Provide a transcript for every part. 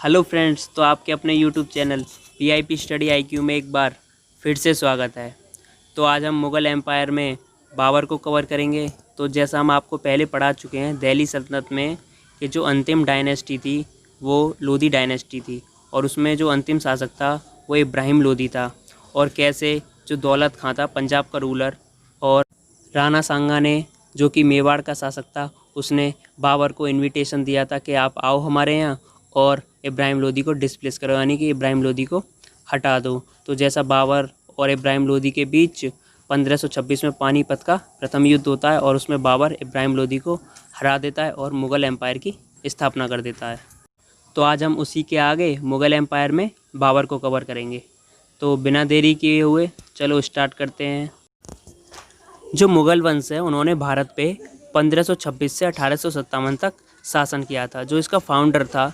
Hello friends, तो आपके अपने YouTube channel VIP study IQ में एक बार फिर से स्वागत है। तो आज हम मुग़ल एम्पायर में बाबर को कवर करेंगे। तो जैसा हम आपको पहले पढ़ा चुके हैं, दिल्ली सल्तनत में कि जो अंतिम डायनेस्टी थी वो लोधी डायनेस्टी थी, और उसमें जो अंतिम शासक था वो इब्राहिम लोधी था। और कैसे जो दौलत खां था पंजाब का रूलर, और राणा सांगा ने जो कि मेवाड़ का शासक था, उसने बाबर को इनविटेशन दिया था कि आप आओ हमारे यहाँ और इब्राहिम लोधी को डिस्प्लेस करो, यानी कि इब्राहिम लोधी को हटा दो। तो जैसा बाबर और इब्राहिम लोधी के बीच 1526 में पानीपत का प्रथम युद्ध होता है, और उसमें बाबर इब्राहिम लोधी को हरा देता है और मुग़ल एम्पायर की स्थापना कर देता है। तो आज हम उसी के आगे मुग़ल एम्पायर में बाबर को कवर करेंगे। तो बिना देरी किए हुए चलो स्टार्ट करते हैं। जो मुग़ल वंश है उन्होंने भारत पे 1526 से 1857 तक शासन किया था। जो इसका फाउंडर था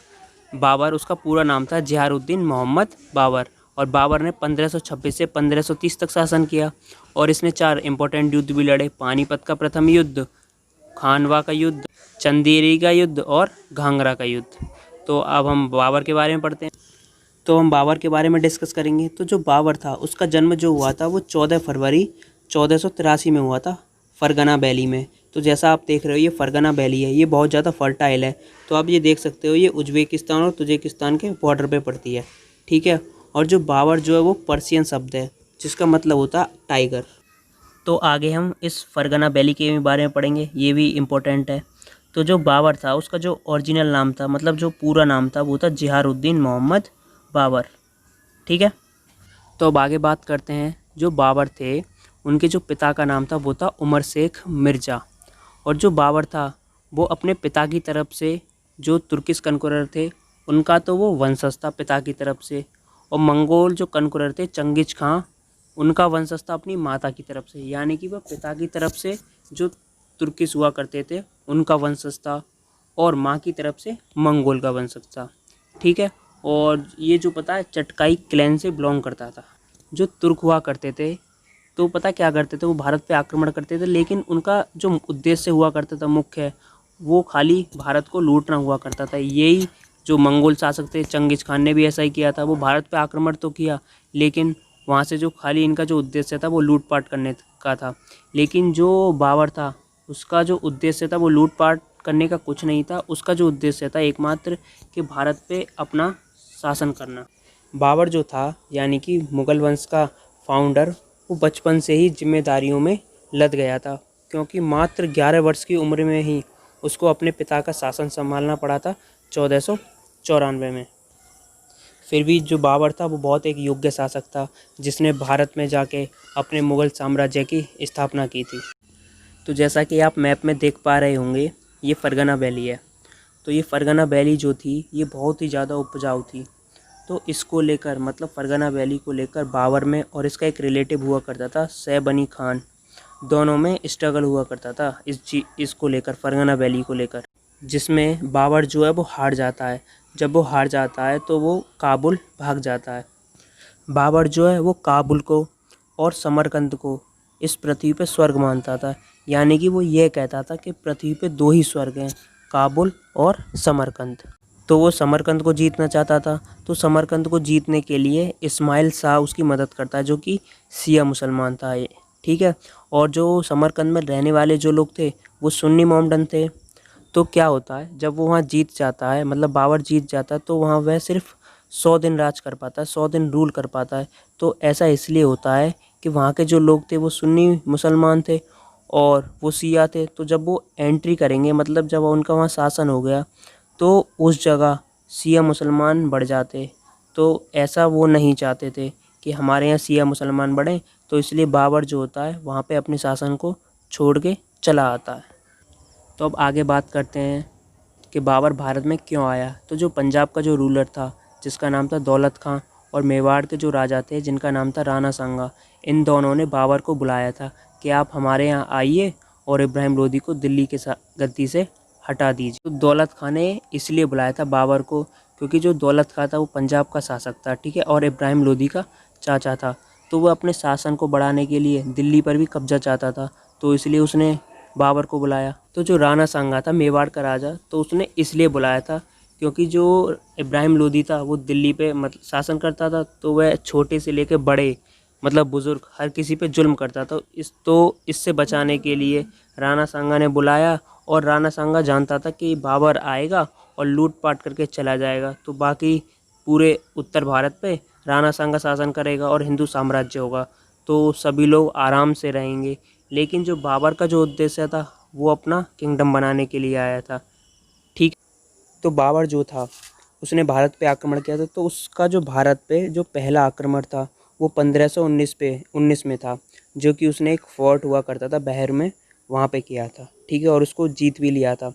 बाबर, उसका पूरा नाम था ज़ियारुद्दीन मोहम्मद बाबर, और बाबर ने 1526 से 1530 तक शासन किया। और इसने 4 इम्पोर्टेंट युद्ध भी लड़े: पानीपत का प्रथम युद्ध, खानवा का युद्ध, चंदेरी का युद्ध और घाघरा का युद्ध। तो अब हम बाबर के बारे में पढ़ते हैं। तो हम बाबर के बारे में डिस्कस करेंगे। तो जो बाबर था उसका जन्म जो हुआ था वो 14 फरवरी 1483 में हुआ था, फरगना वैली में। तो जैसा आप देख रहे हो ये फरगना वैली है, ये बहुत ज़्यादा फर्टाइल है। तो आप ये देख सकते हो ये उज्बेकिस्तान और तुर्कमेनिस्तान के बॉर्डर पे पड़ती है, ठीक है। और जो बाबर जो है वो पर्शियन शब्द है जिसका मतलब होता है टाइगर। तो आगे हम इस फरगना वैली के बारे में पढ़ेंगे, ये भी इम्पोर्टेंट है। तो जो बाबर था उसका जो ओरिजिनल नाम था, मतलब जो पूरा नाम था, वो था ज़ियारुद्दीन मोहम्मद बाबर, ठीक है। तो अब आगे बात करते हैं। जो बाबर थे उनके जो पिता का नाम था वो था उमर शेख मिर्ज़ा। और जो बाबर था वो अपने पिता की तरफ से जो तुर्किश कनकुरर थे उनका तो वो वंशज था पिता की तरफ से, और मंगोल जो कनकुरर थे चंगिज खां, उनका वंशज था अपनी माता की तरफ से। यानी कि वह पिता की तरफ से जो तुर्किश हुआ करते थे उनका वंशज था, और माँ की तरफ से मंगोल का वंशज था, ठीक है। और ये जो पता है चटकाई क्लैन से बिलोंग करता था। जो तुर्क हुआ करते थे तो पता क्या करते थे, वो भारत पे आक्रमण करते थे, लेकिन उनका जो उद्देश्य हुआ करता था मुख्य, वो खाली भारत को लूटना हुआ करता था। यही जो मंगोल शासक थे चंगिज खान ने भी ऐसा ही किया था। वो भारत पे आक्रमण तो किया, लेकिन वहाँ से जो खाली इनका जो उद्देश्य था वो लूटपाट करने का था। लेकिन जो बाबर था उसका जो उद्देश्य था वो लूटपाट करने का कुछ नहीं था। उसका जो उद्देश्य था एकमात्र कि भारत पे अपना शासन करना। बाबर जो था यानी कि मुग़ल वंश का फाउंडर, वो बचपन से ही जिम्मेदारियों में लद गया था, क्योंकि मात्र 11 वर्ष की उम्र में ही उसको अपने पिता का शासन संभालना पड़ा था 1494 में। फिर भी जो बाबर था वो बहुत एक योग्य शासक था, जिसने भारत में जाके अपने मुग़ल साम्राज्य की स्थापना की थी। तो जैसा कि आप मैप में देख पा रहे होंगे ये फरगना वैली है। तो ये फरगना वैली जो थी ये बहुत ही ज़्यादा उपजाऊ थी। तो इसको लेकर, मतलब फरगना वैली को लेकर बाबर में और इसका एक रिलेटिव हुआ करता था सैफ अली खान, दोनों में स्ट्रगल हुआ करता था इसको लेकर, फरगना वैली को लेकर, जिसमें बाबर जो है वो हार जाता है। जब वो हार जाता है तो वो काबुल भाग जाता है। बाबर जो है वो काबुल को और समरकंद को इस पृथ्वी पे स्वर्ग मानता था। यानी कि वो ये कहता था कि पृथ्वी पे 2 ही स्वर्ग हैं, काबुल और समरकंद। तो वो समरकंद को जीतना चाहता था। तो समरकंद को जीतने के लिए इस्माइल शाह उसकी मदद करता है, जो कि शिया मुसलमान था ये, ठीक है। और जो समरकंद में रहने वाले जो लोग थे वो सुन्नी मोहम्मडन थे। तो क्या होता है, जब वो वहाँ जीत जाता है, मतलब बाबर जीत जाता है, तो वहाँ वह सिर्फ 100 दिन राज कर पाता है, 100 दिन रूल कर पाता है। तो ऐसा इसलिए होता है कि वहाँ के जो लोग थे वो सुन्नी मुसलमान थे और वो शिया थे। तो जब वो एंट्री करेंगे, मतलब जब उनका वहाँ शासन हो गया, तो उस जगह शिया मुसलमान बढ़ जाते। तो ऐसा वो नहीं चाहते थे कि हमारे यहाँ शिया मुसलमान बढ़ें, तो इसलिए बाबर जो होता है वहाँ पे अपने शासन को छोड़ के चला आता है। तो अब आगे बात करते हैं कि बाबर भारत में क्यों आया। तो जो पंजाब का जो रूलर था जिसका नाम था दौलत खां, और मेवाड़ के जो राजा थे जिनका नाम था राणा सांगा, इन दोनों ने बाबर को बुलाया था कि आप हमारे यहाँ आइए और इब्राहिम लोधी को दिल्ली के गद्दी से हटा दीजिए। तो दौलत खां ने इसलिए बुलाया था बाबर को क्योंकि जो दौलत खां था वो पंजाब का शासक था, ठीक है, और इब्राहिम लोधी का चाचा था। तो वो अपने शासन को बढ़ाने के लिए दिल्ली पर भी कब्जा चाहता था, तो इसलिए उसने बाबर को बुलाया। तो जो राणा सांगा था मेवाड़ का राजा, तो उसने इसलिए बुलाया था क्योंकि जो इब्राहिम लोदी था वो दिल्ली पे मतलब शासन करता था, तो वह छोटे से लेकर बड़े मतलब बुज़ुर्ग हर किसी पे जुल्म करता था। इससे बचाने के लिए राणा सांगा ने बुलाया, और राणा सांगा जानता था कि बाबर आएगा और लूट-पाट करके चला जाएगा, तो बाकी पूरे उत्तर भारत पे राणा सांगा शासन करेगा और हिंदू साम्राज्य होगा, तो सभी लोग आराम से रहेंगे। लेकिन जो बाबर का जो उद्देश्य था वो अपना किंगडम बनाने के लिए आया था। ठीक, तो बाबर जो था उसने भारत पे आक्रमण किया था, तो उसका जो भारत पे जो पहला आक्रमण था वो 1519 में था, जो कि उसने एक फोर्ट हुआ करता था बहर में, वहाँ पे किया था। ठीक है, और उसको जीत भी लिया था।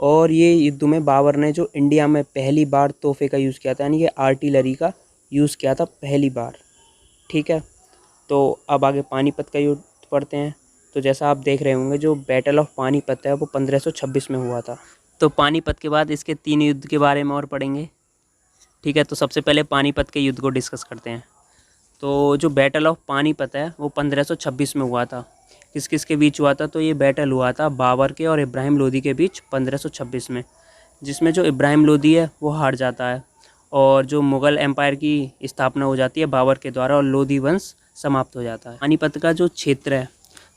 और ये युद्ध में बाबर ने जो इंडिया में पहली बार तोहफे का यूज़ किया था, यानी कि आर्टिलरी का यूज़ किया था पहली बार। ठीक है, तो अब आगे पानीपत का युद्ध पढ़ते हैं। तो जैसा आप देख रहे होंगे, जो बैटल ऑफ पानीपत है वो 1526 में हुआ था। तो पानीपत के बाद इसके 3 युद्ध के बारे में और पढ़ेंगे। ठीक है, तो सबसे पहले पानीपत के युद्ध को डिस्कस करते हैं। तो जो बैटल ऑफ पानीपत है वो 1526 में हुआ था। किस किस के बीच हुआ था? तो ये बैटल हुआ था बाबर के और इब्राहिम लोदी के बीच 1526 में, जिसमें जो इब्राहिम लोदी है वो हार जाता है, और जो मुग़ल एम्पायर की स्थापना हो जाती है बाबर के द्वारा, और लोदी वंश समाप्त हो जाता है। पानीपत का जो क्षेत्र है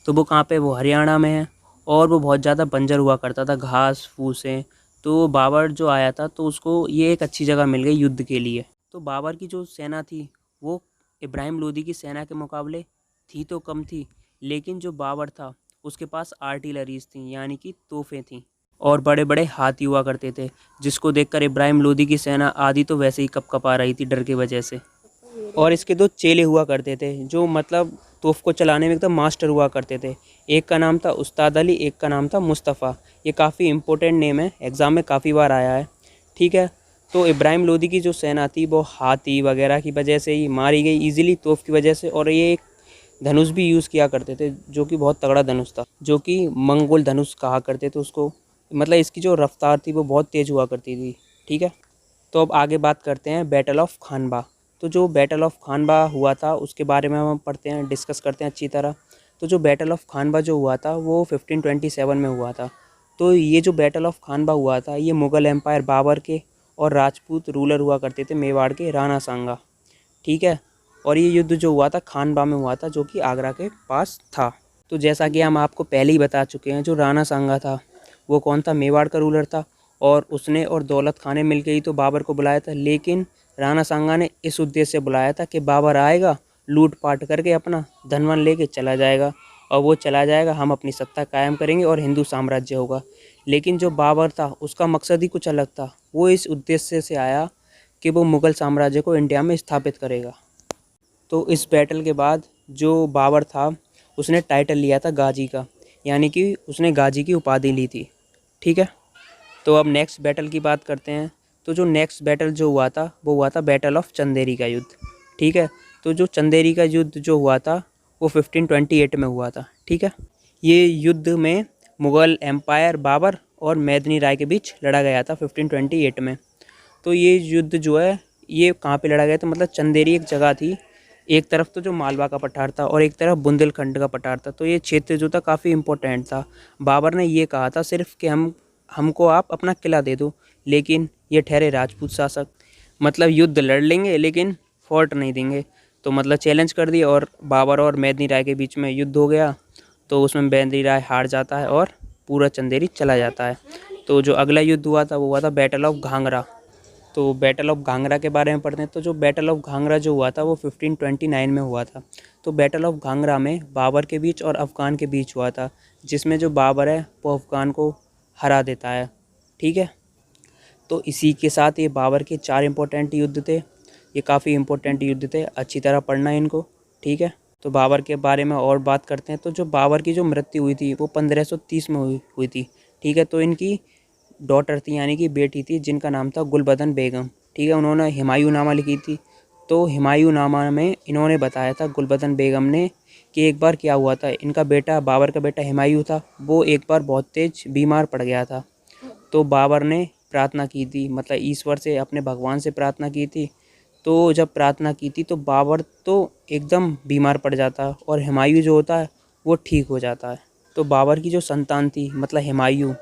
तो वो कहाँ पे? वो हरियाणा में है, और वो बहुत ज़्यादा बंजर हुआ करता था, घास फूसें। तो बाबर जो आया था तो उसको ये एक अच्छी जगह मिल गई युद्ध के लिए। तो बाबर की जो सेना थी वो इब्राहिम लोदी की सेना के मुकाबले थी तो कम थी, लेकिन जो बाबर था उसके पास आर्टिलरीज थी, यानी कि तोपें थीं, और बड़े बड़े हाथी हुआ करते थे, जिसको देखकर इब्राहिम लोदी की सेना आधी तो वैसे ही कँपा रही थी डर की वजह से। और इसके 2 चेले हुआ करते थे, जो मतलब तोप को चलाने में एकदम मास्टर हुआ करते थे। एक का नाम था उस्ताद अली, एक का नाम था मुस्तफ़ा। ये काफ़ी इम्पोर्टेंट नेम है, एग्ज़ाम में काफ़ी बार आया है। ठीक है, तो इब्राहिम लोदी की जो सेना थी वो हाथी वगैरह की वजह से ही मारी गई ईज़िली, तोप की वजह से। और ये एक धनुष भी यूज़ किया करते थे, जो कि बहुत तगड़ा धनुष था, जो कि मंगोल धनुष कहा करते थे उसको। मतलब इसकी जो रफ्तार थी वो बहुत तेज़ हुआ करती थी। ठीक है, तो अब आगे बात करते हैं बैटल ऑफ खानबा। तो जो बैटल ऑफ खानबा हुआ था उसके बारे में हम पढ़ते हैं, डिस्कस करते हैं अच्छी तरह। तो जो बैटल ऑफ खानबा जो हुआ था वो 1527 में हुआ था। तो ये जो बैटल ऑफ खानबा हुआ था ये मुग़ल एम्पायर बाबर के और राजपूत रूलर हुआ करते थे मेवाड़ के राणा सांगा। ठीक है, और ये युद्ध जो हुआ था खानबा में हुआ था, जो कि आगरा के पास था। तो जैसा कि हम आपको पहले ही बता चुके हैं, जो राणा सांगा था वो कौन था? मेवाड़ का रूलर था, और उसने और दौलत खां ने मिलकर ही तो बाबर को बुलाया था। लेकिन राणा सांगा ने इस उद्देश्य से बुलाया था कि बाबर आएगा, लूट पाट करके अपना धनवन लेके चला जाएगा, और वो चला जाएगा, हम अपनी सत्ता कायम करेंगे और हिंदू साम्राज्य होगा। लेकिन जो बाबर था उसका मकसद ही कुछ अलग था। वो इस उद्देश्य से आया कि वो मुग़ल साम्राज्य को इंडिया में स्थापित करेगा। तो इस बैटल के बाद जो बाबर था उसने टाइटल लिया था गाजी का, यानी कि उसने गाजी की उपाधि ली थी। ठीक है, तो अब नेक्स्ट बैटल की बात करते हैं। तो जो नेक्स्ट बैटल जो हुआ था वो हुआ था बैटल ऑफ चंदेरी का युद्ध। ठीक है, तो जो चंदेरी का युद्ध जो हुआ था वो 1528 में हुआ था। ठीक है, ये युद्ध में मुग़ल एम्पायर बाबर और मैदनी राय के बीच लड़ा गया था 1528 में। तो ये युद्ध जो है ये कहाँ पे लड़ा गया था? मतलब चंदेरी एक जगह थी, एक तरफ तो जो मालवा का पठार था और एक तरफ बुंदेलखंड का पठार था। तो ये क्षेत्र जो था काफ़ी इम्पोर्टेंट था। बाबर ने ये कहा था सिर्फ कि हमको आप अपना किला दे दो, लेकिन ये ठहरे राजपूत शासक, मतलब युद्ध लड़ लेंगे लेकिन फोर्ट नहीं देंगे। तो मतलब चैलेंज कर दिया, और बाबर और मैदनी राय के बीच में युद्ध हो गया। तो उसमें मैदनी राय हार जाता है और पूरा चंदेरी चला जाता है। तो जो अगला युद्ध हुआ था वो हुआ था बैटल ऑफ घाघरा। तो बैटल ऑफ घाघरा के बारे में पढ़ते हैं। तो जो बैटल ऑफ घाघरा जो हुआ था वो 1529 में हुआ था। तो बैटल ऑफ घाघरा में बाबर के बीच और अफ़गान के बीच हुआ था, जिसमें जो बाबर है वो अफ़गान को हरा देता है। ठीक है, तो इसी के साथ ये बाबर के 4 इम्पोर्टेंट युद्ध थे। ये काफ़ी इम्पोर्टेंट युद्ध थे, अच्छी तरह पढ़ना है इनको। ठीक है, तो बाबर के बारे में और बात करते हैं। तो जो बाबर की जो मृत्यु हुई थी वो 1530 में हुई थी। ठीक है, तो इनकी डॉटर थी, यानी कि बेटी थी, जिनका नाम था गुलबदन बेगम। ठीक है, उन्होंने हुमायूंनामा लिखी थी। तो हुमायूंनामा में इन्होंने बताया था गुलबदन बेगम ने कि एक बार क्या हुआ था, इनका बेटा बाबर का बेटा हुमायूं था, वो एक बार बहुत तेज बीमार पड़ गया था। तो बाबर ने प्रार्थना की थी, मतलब ईश्वर से, अपने भगवान से प्रार्थना की थी। तो जब प्रार्थना की थी तो बाबर तो एकदम बीमार पड़ जाता है, और हुमायूं जो होता है वो ठीक हो जाता है। तो बाबर की जो संतान थी, मतलब हुमायूं,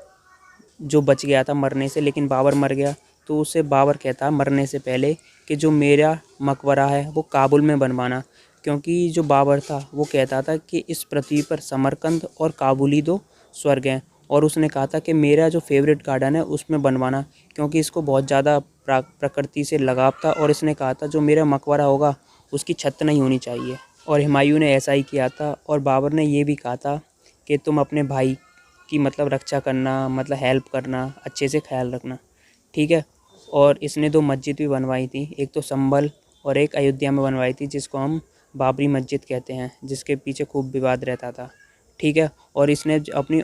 जो बच गया था मरने से, लेकिन बाबर मर गया, तो उसे बाबर कहता मरने से पहले कि जो मेरा मकबरा है वो काबुल में बनवाना, क्योंकि जो बाबर था वो कहता था कि इस पृथ्वी पर समरकंद और काबुल ही दो स्वर्ग हैं। और उसने कहा था कि मेरा जो फेवरेट गार्डन है उसमें बनवाना, क्योंकि इसको बहुत ज़्यादा प्रकृति से लगाव था। और इसने कहा था जो मेरा मकबरा होगा उसकी छत नहीं होनी चाहिए। और हुमायूं ने ऐसा ही किया था। और बाबर ने ये भी कहा था कि तुम अपने भाई की मतलब रक्षा करना, मतलब हेल्प करना, अच्छे से ख्याल रखना, ठीक है। और इसने 2 मस्जिद भी बनवाई थी, एक तो संभल और एक अयोध्या में बनवाई थी, जिसको हम बाबरी मस्जिद कहते हैं, जिसके पीछे खूब विवाद रहता था, ठीक है। और इसने अपनी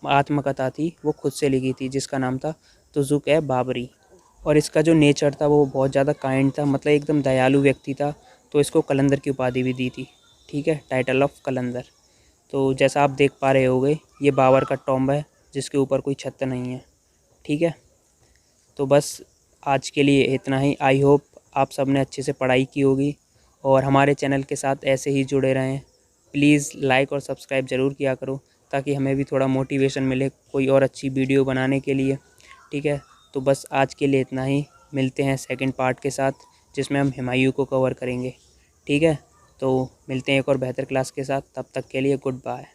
आत्मकथा थी वो खुद से लिखी थी, जिसका नाम था तुजुक-ए बाबरी। और इसका जो नेचर था वो बहुत ज़्यादा काइंड था, मतलब एकदम दयालु व्यक्ति था। तो इसको कलंदर की उपाधि भी दी थी, ठीक है, टाइटल ऑफ कलंदर। तो जैसा आप देख पा रहे होगे ये बाबर का टॉम्ब है जिसके ऊपर कोई छत नहीं है, ठीक है। तो बस आज के लिए इतना ही। आई होप आप सब ने अच्छे से पढ़ाई की होगी और हमारे चैनल के साथ ऐसे ही जुड़े रहें। प्लीज़ लाइक और सब्सक्राइब ज़रूर किया करो ताकि हमें भी थोड़ा मोटिवेशन मिले कोई और अच्छी वीडियो बनाने के लिए, ठीक है। तो बस आज के लिए इतना ही। मिलते हैं सेकंड पार्ट के साथ जिसमें हम हुमायूं को कवर करेंगे, ठीक है। तो मिलते हैं एक और बेहतर क्लास के साथ, तब तक के लिए गुड बाय।